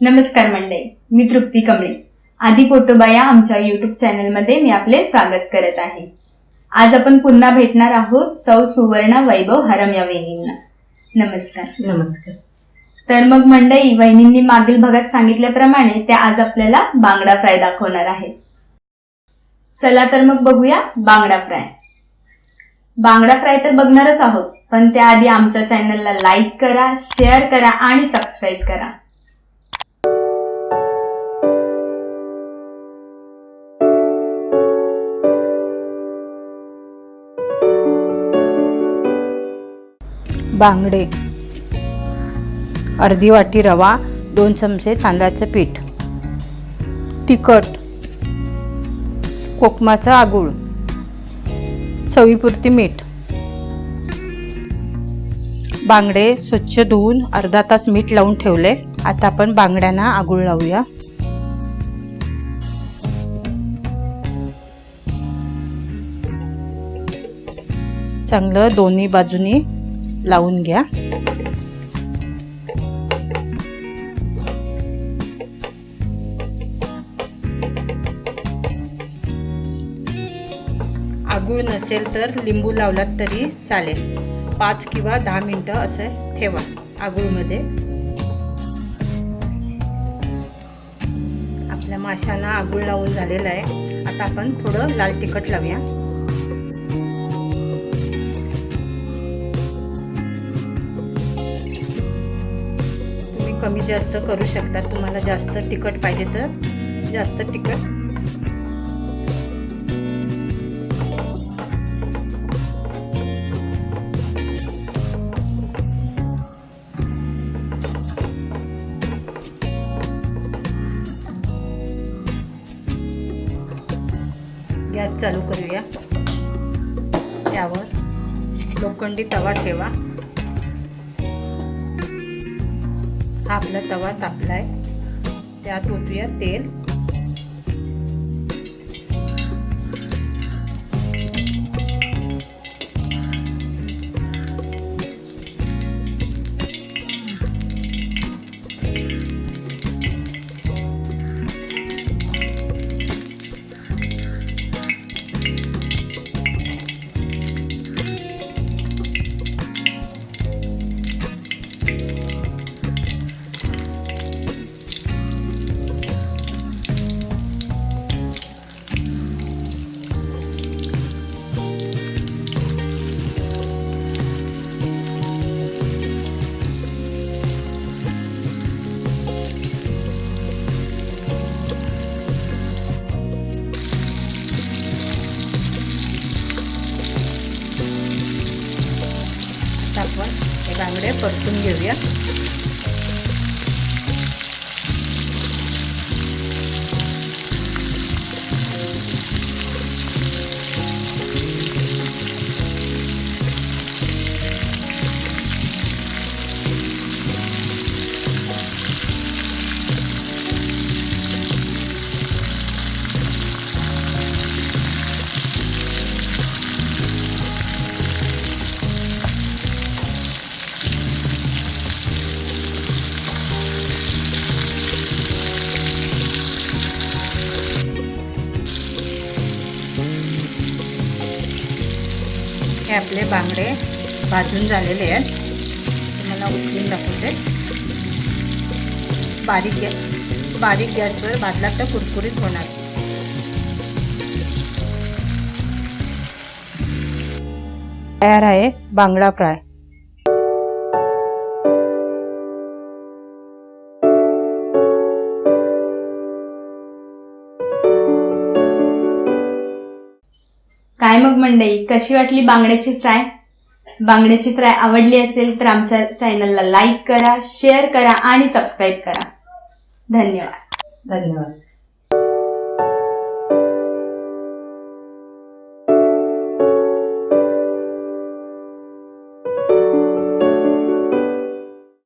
नमस्कार मंडळी, मी तृप्ती कमळे. आदी पोटोबा या आमच्या युट्यूब चॅनलमध्ये मी आपले स्वागत करत आहे. आज आपण पुन्हा भेटणार आहोत सौ सुवर्णा वैभव हरम या वहिनींना. नमस्कार. नमस्कार. तर मग मंडळी, वहिनींनी मागील भागात सांगितल्याप्रमाणे त्या आज आपल्याला बांगडा फ्राय दाखवणार आहेत. चला तर मग बघूया बांगडा फ्राय. बांगडा फ्राय तर बघणारच आहोत, पण त्याआधी आमच्या चॅनलला लाईक करा, शेअर करा आणि सबस्क्राईब करा. बांगडे, अर्धी वाटी रवा, 2 चमचे तांदळाचं पीठ, तिखट, कोकमाचं आगूळ, चवीपुरती मीठ. बांगडे स्वच्छ धुवून अर्धा तास मीठ लावून ठेवले. आता आपण बांगड्यांना आगूळ लावूया. चांगलं दोन्ही बाजूनी लावून घ्या. आगूळ नसेल तर लिंबू लावलात तरी चालेल. 5 किंवा 10 मिनिटं असं ठेवा आगूळमध्ये. आपल्या माशांना आगूळ लावून झालेला आहे. आता आपण थोडं लाल तिखट लावूया. कमी जास्त करू शकता. तुम्हाला जास्त तिखट पाहिजे तर जास्त तिखट. गॅस चालू करूया. त्यावर लोखंडी तवा ठेवा. हा आपला तवा तापलाय. त्यात ओतूया तेल. आपण हे बांगडे परतून घेऊया. हे आपले बांगडे भाजून झालेले आहेत. तुम्हाला उचलून दाखवते. बारीक गॅसवर भाजला तर कुरकुरीत होणार. तयार आहे बांगडा फ्राय. काय मग मंडळी, कशी वाटली बांगड्याची फ्राय? बांगड्याची फ्राय आवडली असेल तर आमच्या चॅनलला लाईक करा, शेअर करा आणि सबस्क्राईब करा. धन्यवाद. धन्यवाद.